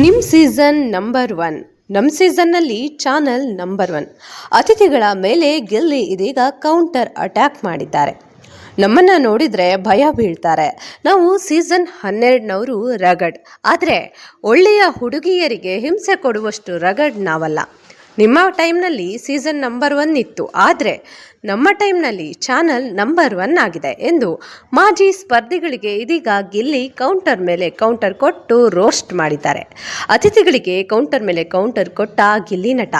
ನಿಮ್ಮ season number 1. ನಮ್ಮ ಸೀಸನ್ನಲ್ಲಿ channel number 1 ಅತಿಥಿಗಳ ಮೇಲೆ ಗಿಲ್ಲಿ ಇದೀಗ ಕೌಂಟರ್ ಅಟ್ಯಾಕ್ ಮಾಡಿದ್ದಾರೆ. ನಮ್ಮನ್ನು ನೋಡಿದರೆ ಭಯ ಬೀಳ್ತಾರೆ. ನಾವು ಸೀಸನ್ 12ನವರು ರಗಡ್, ಆದರೆ ಒಳ್ಳೆಯ ಹುಡುಗಿಯರಿಗೆ ಹಿಂಸೆ ಕೊಡುವಷ್ಟು ರಗಡ್ ನಾವಲ್ಲ. ನಿಮ್ಮ ಟೈಮ್ನಲ್ಲಿ ಸೀಸನ್ ನಂಬರ್ 1 ಇತ್ತು, ಆದರೆ ನಮ್ಮ ಟೈಮ್ನಲ್ಲಿ ಚಾನಲ್ ನಂಬರ್ 1 ಆಗಿದೆ ಎಂದು ಮಾಜಿ ಸ್ಪರ್ಧಿಗಳಿಗೆ ಇದೀಗ ಗಿಲ್ಲಿ ಕೌಂಟರ್ ಮೇಲೆ ಕೌಂಟರ್ ಕೊಟ್ಟು ರೋಸ್ಟ್ ಮಾಡಿದ್ದಾರೆ. ಅತಿಥಿಗಳಿಗೆ ಕೌಂಟರ್ ಮೇಲೆ ಕೌಂಟರ್ ಕೊಟ್ಟ ಗಿಲ್ಲಿ ನಟ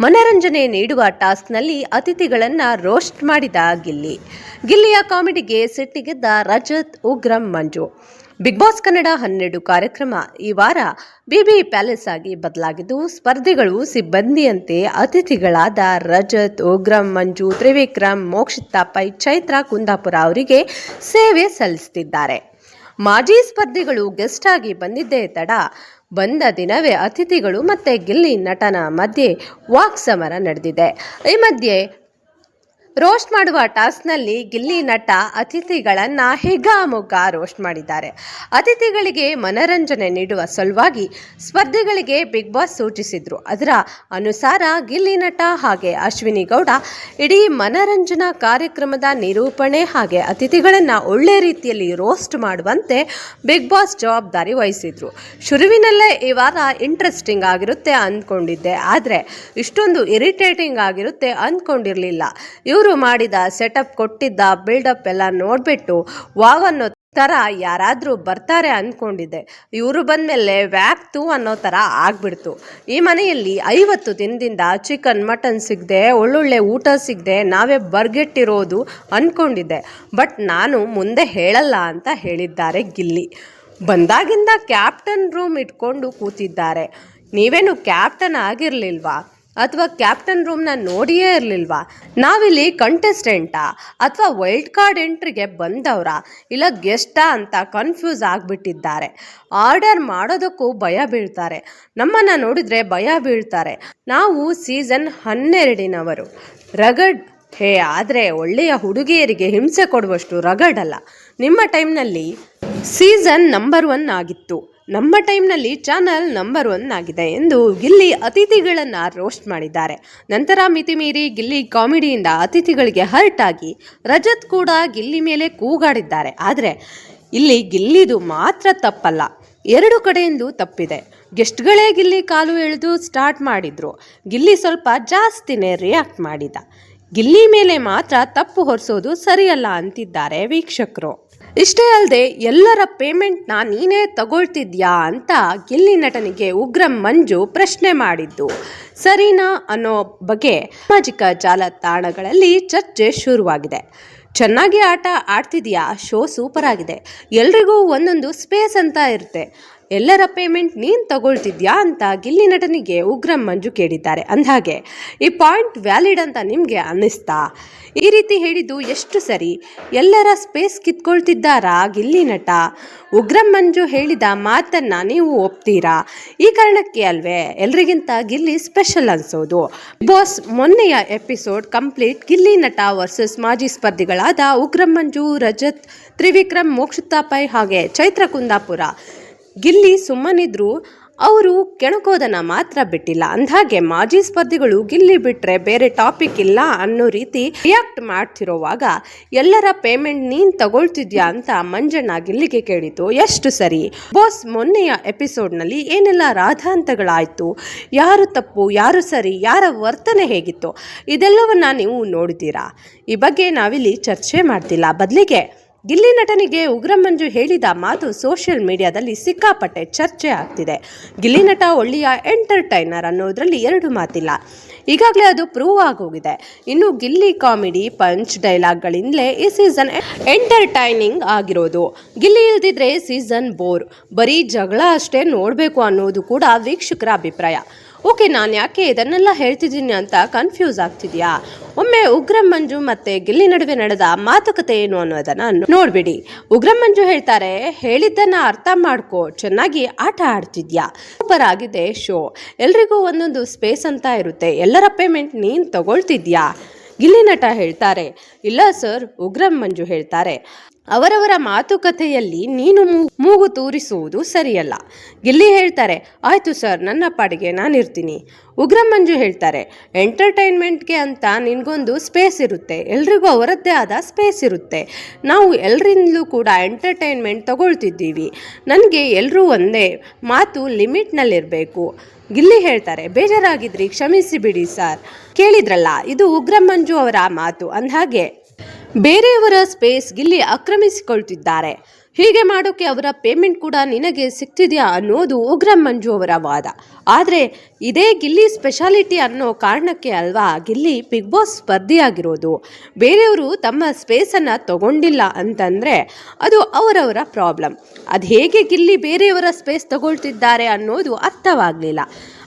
ಮನರಂಜನೆ ನೀಡುವ ಟಾಸ್ಕ್ನಲ್ಲಿ ಅತಿಥಿಗಳನ್ನು ರೋಸ್ಟ್ ಮಾಡಿದ ಗಿಲ್ಲಿಯ ಕಾಮಿಡಿಗೆ ಸಿಟ್ಟಿಗೆದ್ದ ರಜತ್, ಉಗ್ರಂ, ಮಂಜು. ಬಿಗ್ ಬಾಸ್ ಕನ್ನಡ 12 ಕಾರ್ಯಕ್ರಮ ಈ ವಾರ ಬಿಬಿ ಪ್ಯಾಲೇಸ್ ಆಗಿ ಬದಲಾಗಿದ್ದು, ಸ್ಪರ್ಧಿಗಳು ಸಿಬ್ಬಂದಿಯಂತೆ ಅತಿಥಿಗಳಾದ ರಜತ್, ಉಗ್ರಂ, ಮಂಜು, ತ್ರಿವಿಕ್ರಮ್, ಮೋಕ್ಷಿತಾ ಪೈ, ಚೈತ್ರ ಕುಂದಾಪುರ ಅವರಿಗೆ ಸೇವೆ ಸಲ್ಲಿಸುತ್ತಿದ್ದಾರೆ. ಮಾಜಿ ಸ್ಪರ್ಧಿಗಳು ಗೆಸ್ಟ್ ಆಗಿ ಬಂದಿದ್ದೇ ತಡ, ಬಂದ ದಿನವೇ ಅತಿಥಿಗಳು ಮತ್ತೆ ಗಿಲ್ಲಿ ನಟನ ಮಧ್ಯೆ ವಾಕ್ಸಮರ ನಡೆದಿದೆ. ಈ ಮಧ್ಯೆ ರೋಸ್ಟ್ ಮಾಡುವ ಟಾಸ್ಕ್ನಲ್ಲಿ ಗಿಲ್ಲಿ ನಟ ಅತಿಥಿಗಳನ್ನು ಹಿಗ್ಗಾಮುಗ್ಗಾ ರೋಸ್ಟ್ ಮಾಡಿದ್ದಾರೆ. ಅತಿಥಿಗಳಿಗೆ ಮನರಂಜನೆ ನೀಡುವ ಸಲುವಾಗಿ ಸ್ಪರ್ಧಿಗಳಿಗೆ ಬಿಗ್ ಬಾಸ್ ಸೂಚಿಸಿದ್ರು. ಅದರ ಅನುಸಾರ ಗಿಲ್ಲಿ ನಟ ಹಾಗೆ ಅಶ್ವಿನಿ ಗೌಡ ಇಡೀ ಮನರಂಜನಾ ಕಾರ್ಯಕ್ರಮದ ನಿರೂಪಣೆ ಹಾಗೆ ಅತಿಥಿಗಳನ್ನು ಒಳ್ಳೆ ರೀತಿಯಲ್ಲಿ ರೋಸ್ಟ್ ಮಾಡುವಂತೆ ಬಿಗ್ ಬಾಸ್ ಜವಾಬ್ದಾರಿ ವಹಿಸಿದ್ರು. ಶುರುವಿನಲ್ಲೇ ಈ ವಾರ ಇಂಟ್ರೆಸ್ಟಿಂಗ್ ಆಗಿರುತ್ತೆ ಅಂದ್ಕೊಂಡಿದ್ದೆ, ಆದರೆ ಇಷ್ಟೊಂದು ಇರಿಟೇಟಿಂಗ್ ಆಗಿರುತ್ತೆ ಅಂದ್ಕೊಂಡಿರಲಿಲ್ಲ. ಇವರು ಮಾಡಿದ ಸೆಟಪ್, ಕೊಟ್ಟಿದ್ದ ಬಿಲ್ಡಪ್ ಎಲ್ಲ ನೋಡ್ಬಿಟ್ಟು ವಾವ್ ಅನ್ನೋ ಥರ ಯಾರಾದರೂ ಬರ್ತಾರೆ ಅಂದ್ಕೊಂಡಿದ್ದೆ. ಇವರು ಬಂದಮೇಲೆ ವ್ಯಾಕ್ತು ಅನ್ನೋ ಥರ ಆಗ್ಬಿಡ್ತು. ಈ ಮನೆಯಲ್ಲಿ 50 ದಿನದಿಂದ ಚಿಕನ್, ಮಟನ್ ಸಿಗದೆ, ಒಳ್ಳೊಳ್ಳೆ ಊಟ ಸಿಗದೆ ನಾವೇ ಬರ್ಗೆಟ್ಟಿರೋದು ಅಂದ್ಕೊಂಡಿದ್ದೆ. ಬಟ್ ನಾನು ಮುಂದೆ ಹೇಳಲ್ಲ ಅಂತ ಹೇಳಿದ್ದಾರೆ ಗಿಲ್ಲಿ. ಬಂದಾಗಿಂದ ಕ್ಯಾಪ್ಟನ್ ರೂಮ್ ಇಟ್ಕೊಂಡು ಕೂತಿದ್ದಾರೆ. ನೀವೇನು ಕ್ಯಾಪ್ಟನ್ ಆಗಿರಲಿಲ್ವಾ? ಅಥವಾ ಕ್ಯಾಪ್ಟನ್ ರೂಮ್ನ ನೋಡಿಯೇ ಇರಲಿಲ್ವಾ? ನಾವಿಲ್ಲಿ ಕಂಟೆಸ್ಟೆಂಟಾ ಅಥವಾ ವೈಲ್ಡ್ ಕಾರ್ಡ್ ಎಂಟ್ರಿಗೆ ಬಂದವರ ಇಲ್ಲ ಗೆಸ್ಟಾ ಅಂತ ಕನ್ಫ್ಯೂಸ್ ಆಗಿಬಿಟ್ಟಿದ್ದಾರೆ. ಆರ್ಡರ್ ಮಾಡೋದಕ್ಕೂ ಭಯ ಬೀಳ್ತಾರೆ. ನಮ್ಮನ್ನು ನೋಡಿದರೆ ಭಯ ಬೀಳ್ತಾರೆ. ನಾವು ಸೀಸನ್ 12ನವರು ರಗಡ್ ಆದರೆ ಒಳ್ಳೆಯ ಹುಡುಗಿಯರಿಗೆ ಹಿಂಸೆ ಕೊಡುವಷ್ಟು ರಗಡ್ ಅಲ್ಲ. ನಿಮ್ಮ ಟೈಮ್ನಲ್ಲಿ ಸೀಸನ್ ನಂಬರ್ 1 ಆಗಿತ್ತು, ನಮ್ಮ ಟೈಮ್ನಲ್ಲಿ ಚಾನಲ್ ನಂಬರ್ 1 ಆಗಿದೆ ಎಂದು ಗಿಲ್ಲಿ ಅತಿಥಿಗಳನ್ನು ರೋಸ್ಟ್ ಮಾಡಿದ್ದಾರೆ. ನಂತರ ಮಿತಿಮೀರಿ ಗಿಲ್ಲಿ ಕಾಮಿಡಿಯಿಂದ ಅತಿಥಿಗಳಿಗೆ ಹರ್ಟ್ ಆಗಿ ರಜತ್ ಕೂಡ ಗಿಲ್ಲಿ ಮೇಲೆ ಕೂಗಾಡಿದ್ದಾರೆ. ಆದರೆ ಇಲ್ಲಿ ಗಿಲ್ಲಿದು ಮಾತ್ರ ತಪ್ಪಲ್ಲ, ಎರಡು ಕಡೆಯಿಂದ ತಪ್ಪಿದೆ. ಗೆಸ್ಟ್ಗಳೇ ಗಿಲ್ಲಿ ಕಾಲು ಎಳೆದು ಸ್ಟಾರ್ಟ್ ಮಾಡಿದ್ರು. ಗಿಲ್ಲಿ ಸ್ವಲ್ಪ ಜಾಸ್ತಿನೇ ರಿಯಾಕ್ಟ್ ಮಾಡಿದ. ಗಿಲ್ಲಿ ಮೇಲೆ ಮಾತ್ರ ತಪ್ಪು ಹೊರಿಸೋದು ಸರಿಯಲ್ಲ ಅಂತಿದ್ದಾರೆ ವೀಕ್ಷಕರು. ಇಷ್ಟೇ ಅಲ್ಲದೆ ಎಲ್ಲರ ಪೇಮೆಂಟ್ನ ನೀನೇ ತಗೊಳ್ತಿದ್ಯಾ ಅಂತ ಗಿಲ್ಲಿ ನಟನಿಗೆ ಉಗ್ರಂ ಮಂಜು ಪ್ರಶ್ನೆ ಮಾಡಿದ್ದು ಸರಿನಾ ಅನ್ನೋ ಬಗ್ಗೆ ಸಾಮಾಜಿಕ ಜಾಲತಾಣಗಳಲ್ಲಿ ಚರ್ಚೆ ಶುರುವಾಗಿದೆ. ಚೆನ್ನಾಗಿ ಆಟ ಆಡ್ತಿದ್ಯಾ, ಶೋ ಸೂಪರ್ ಆಗಿದೆ, ಎಲ್ರಿಗೂ ಒಂದೊಂದು ಸ್ಪೇಸ್ ಅಂತ ಇರುತ್ತೆ, ಎಲ್ಲರ ಪೇಮೆಂಟ್ ನೀನು ತಗೊಳ್ತಿದ್ಯಾ ಅಂತ ಗಿಲ್ಲಿ ನಟನಿಗೆ ಉಗ್ರಂ ಮಂಜು ಕೇಳಿದ್ದಾರೆ. ಅಂದಹಾಗೆ ಈ ಪಾಯಿಂಟ್ ವ್ಯಾಲಿಡ್ ಅಂತ ನಿಮಗೆ ಅನ್ನಿಸ್ತಾ? ಈ ರೀತಿ ಹೇಳಿದ್ದು ಎಷ್ಟು ಸರಿ? ಎಲ್ಲರ ಸ್ಪೇಸ್ ಕಿತ್ಕೊಳ್ತಿದ್ದಾರಾ ಗಿಲ್ಲಿ ನಟ? ಉಗ್ರಂ ಮಂಜು ಹೇಳಿದ ಮಾತನ್ನು ನೀವು ಒಪ್ತೀರಾ? ಈ ಕಾರಣಕ್ಕೆ ಅಲ್ವೇ ಎಲ್ರಿಗಿಂತ ಗಿಲ್ಲಿ ಸ್ಪೆಷಲ್ ಅನಿಸೋದು. ಬಾಸ್ ಮೊನ್ನೆಯ ಎಪಿಸೋಡ್ ಕಂಪ್ಲೀಟ್ ಗಿಲ್ಲಿ ನಟ ವರ್ಸಸ್ ಮಾಜಿ ಸ್ಪರ್ಧಿಗಳಾದ ಉಗ್ರಂ ಮಂಜು, ರಜತ್, ತ್ರಿವಿಕ್ರಮ್, ಮೋಕ್ಷಿತಾ ಪೈ ಹಾಗೆ ಚೈತ್ರ ಕುಂದಾಪುರ. ಗಿಲ್ಲಿ ಸುಮ್ಮನಿದ್ರು, ಅವರು ಕೆಣಕೋದನ್ನು ಮಾತ್ರ ಬಿಟ್ಟಿಲ್ಲ. ಅಂದಹಾಗೆ ಮಾಜಿ ಸ್ಪರ್ಧಿಗಳು ಗಿಲ್ಲಿ ಬಿಟ್ಟರೆ ಬೇರೆ ಟಾಪಿಕ್ ಇಲ್ಲ ಅನ್ನೋ ರೀತಿ ರಿಯಾಕ್ಟ್ ಮಾಡ್ತಿರೋವಾಗ ಎಲ್ಲರ ಪೇಮೆಂಟ್ ನೀನು ತಗೊಳ್ತಿದ್ಯಾ ಅಂತ ಮಂಜಣ್ಣ ಗಿಲ್ಲಿಗೆ ಕೇಳಿತು ಎಷ್ಟು ಸರಿ? ಬಾಸ್ ಮೊನ್ನೆಯ ಎಪಿಸೋಡ್ನಲ್ಲಿ ಏನೆಲ್ಲ ರಾಧಾಂತಗಳಾಯಿತು, ಯಾರು ತಪ್ಪು ಯಾರು ಸರಿ, ಯಾರ ವರ್ತನೆ ಹೇಗಿತ್ತು, ಇದೆಲ್ಲವನ್ನ ನೀವು ನೋಡಿದ್ದೀರಾ. ಈ ಬಗ್ಗೆ ನಾವಿಲ್ಲಿ ಚರ್ಚೆ ಮಾಡ್ತಿಲ್ಲ. ಬದಲಿಗೆ ಗಿಲ್ಲಿ ನಟನಿಗೆ ಉಗ್ರಂ ಮಂಜು ಹೇಳಿದ ಮಾತು ಸೋಷಿಯಲ್ ಮೀಡಿಯಾದಲ್ಲಿ ಸಿಕ್ಕಾಪಟ್ಟೆ ಚರ್ಚೆ ಆಗ್ತಿದೆ. ಗಿಲ್ಲಿ ನಟ ಒಳ್ಳೆಯ ಎಂಟರ್ಟೈನರ್ ಅನ್ನೋದ್ರಲ್ಲಿ ಎರಡು ಮಾತಿಲ್ಲ. ಈಗಾಗಲೇ ಅದು ಪ್ರೂವ್ ಆಗೋಗಿದೆ. ಇನ್ನು ಗಿಲ್ಲಿ ಕಾಮಿಡಿ ಪಂಚ್ ಡೈಲಾಗ್ಗಳಿಂದಲೇ ಈ ಸೀಸನ್ ಎಂಟರ್ಟೈನಿಂಗ್ ಆಗಿರೋದು. ಗಿಲ್ಲಿ ಇಲ್ದಿದ್ರೆ ಸೀಸನ್ ಬೋರ್, ಬರೀ ಜಗಳ ಅಷ್ಟೇ ನೋಡಬೇಕು ಅನ್ನೋದು ಕೂಡ ವೀಕ್ಷಕರ ಅಭಿಪ್ರಾಯ. ಓಕೆ, ನಾನು ಯಾಕೆ ಇದನ್ನೆಲ್ಲ ಹೇಳ್ತಿದ್ದೀನಿ ಅಂತ ಕನ್ಫ್ಯೂಸ್ ಆಗ್ತಿದ್ಯಾ? ಒಮ್ಮೆ ಉಗ್ರಂ ಮಂಜು ಮತ್ತು ಗಿಲ್ಲಿ ನಡುವೆ ನಡೆದ ಮಾತುಕತೆ ಏನು ಅನ್ನೋದನ್ನು ನೋಡ್ಬಿಡಿ. ಉಗ್ರಂ ಮಂಜು ಹೇಳ್ತಾರೆ, ಹೇಳಿದ್ದನ್ನು ಅರ್ಥ ಮಾಡ್ಕೋ, ಚೆನ್ನಾಗಿ ಆಟ ಆಡ್ತಿದ್ಯಾ, ಸೂಪರ್ ಆಗಿದೆ ಶೋ, ಎಲ್ರಿಗೂ ಒಂದೊಂದು ಸ್ಪೇಸ್ ಅಂತ ಇರುತ್ತೆ, ಎಲ್ಲರ ಪೇಮೆಂಟ್ ನೀನು ತಗೊಳ್ತಿದ್ಯಾ? ಗಿಲ್ಲಿ ನಟ ಹೇಳ್ತಾರೆ, ಇಲ್ಲ ಸರ್. ಉಗ್ರಂ ಮಂಜು ಹೇಳ್ತಾರೆ, ಅವರವರ ಮಾತುಕತೆಯಲ್ಲಿ ನೀನು ಮೂಗು ತೂರಿಸುವುದು ಸರಿಯಲ್ಲ. ಗಿಲ್ಲಿ ಹೇಳ್ತಾರೆ, ಆಯಿತು ಸರ್, ನನ್ನ ಪಾಡಿಗೆ ನಾನಿರ್ತೀನಿ. ಉಗ್ರ ಮಂಜು ಹೇಳ್ತಾರೆ, ಎಂಟರ್ಟೈನ್ಮೆಂಟ್ಗೆ ಅಂತ ನಿನಗೊಂದು ಸ್ಪೇಸ್ ಇರುತ್ತೆ, ಎಲ್ರಿಗೂ ಅವರದ್ದೇ ಆದ ಸ್ಪೇಸ್ ಇರುತ್ತೆ. ನಾವು ಎಲ್ಲರಿಂದಲೂ ಕೂಡ ಎಂಟರ್ಟೈನ್ಮೆಂಟ್ ತಗೊಳ್ತಿದ್ದೀವಿ. ನನಗೆ ಎಲ್ಲರೂ ಒಂದೇ, ಮಾತು ಲಿಮಿಟ್ನಲ್ಲಿರಬೇಕು. ಗಿಲ್ಲಿ ಹೇಳ್ತಾರೆ, ಬೇಜಾರಾಗಿದ್ರಿ, ಕ್ಷಮಿಸಿ ಬಿಡಿ ಸರ್. ಕೇಳಿದ್ರಲ್ಲ, ಇದು ಉಗ್ರ ಮಂಜು ಅವರ ಮಾತು. ಅಂದಹಾಗೆ ಬೇರೆಯವರ ಸ್ಪೇಸ್ ಗಿಲ್ಲಿ ಆಕ್ರಮಿಸಿಕೊಳ್ತಿದ್ದಾರೆ. ಹೀಗೆ ಮಾಡೋಕ್ಕೆ ಅವರ ಪೇಮೆಂಟ್ ಕೂಡ ನಿನಗೆ ಸಿಗ್ತಿದೆಯಾ ಅನ್ನೋದು ಉಗ್ರ ಮಂಜು ಅವರ ವಾದ. ಆದರೆ ಇದೇ ಗಿಲ್ಲಿ ಸ್ಪೆಷಾಲಿಟಿ ಅನ್ನೋ ಕಾರಣಕ್ಕೆ ಅಲ್ವಾ ಗಿಲ್ಲಿ ಬಿಗ್ ಬಾಸ್ ಸ್ಪರ್ಧಿಯಾಗಿರೋದು. ಬೇರೆಯವರು ತಮ್ಮ ಸ್ಪೇಸನ್ನು ತಗೊಂಡಿಲ್ಲ ಅಂತಂದರೆ ಅದು ಅವರವರ ಪ್ರಾಬ್ಲಮ್. ಅದು ಹೇಗೆ ಗಿಲ್ಲಿ ಬೇರೆಯವರ ಸ್ಪೇಸ್ ತಗೊಳ್ತಿದ್ದಾರೆ ಅನ್ನೋದು ಅರ್ಥವಾಗಲಿಲ್ಲ.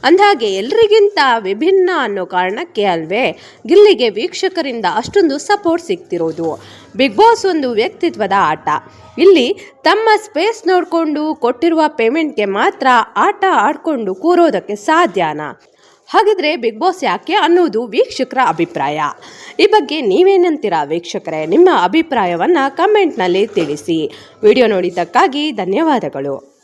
ಅಂದಹಾಗೆ ಎಲ್ರಿಗಿಂತ ವಿಭಿನ್ನ ಅನ್ನೋ ಕಾರಣಕ್ಕೆ ಅಲ್ವೇ ಗಿಲ್ಲಿಗೆ ವೀಕ್ಷಕರಿಂದ ಅಷ್ಟೊಂದು ಸಪೋರ್ಟ್ ಸಿಗ್ತಿರೋದು. ಬಿಗ್ ಬಾಸ್ ಒಂದು ವ್ಯಕ್ತಿತ್ವದ ಆಟ. ಇಲ್ಲಿ ತಮ್ಮ ಸ್ಪೇಸ್ ನೋಡಿಕೊಂಡು ಕೊಟ್ಟಿರುವ ಪೇಮೆಂಟ್ಗೆ ಮಾತ್ರ ಆಟ ಆಡಿಕೊಂಡು ಕೂರೋದಕ್ಕೆ ಸಾಧ್ಯನಾ? ಹಾಗಿದ್ರೆ ಬಿಗ್ ಬಾಸ್ ಯಾಕೆ ಅನ್ನೋದು ವೀಕ್ಷಕರ ಅಭಿಪ್ರಾಯ. ಈ ಬಗ್ಗೆ ನೀವೇನಂತೀರಾ ವೀಕ್ಷಕರೇ? ನಿಮ್ಮ ಅಭಿಪ್ರಾಯವನ್ನು ಕಮೆಂಟ್ನಲ್ಲಿ ತಿಳಿಸಿ. ವಿಡಿಯೋ ನೋಡಿದ್ದಕ್ಕಾಗಿ ಧನ್ಯವಾದಗಳು.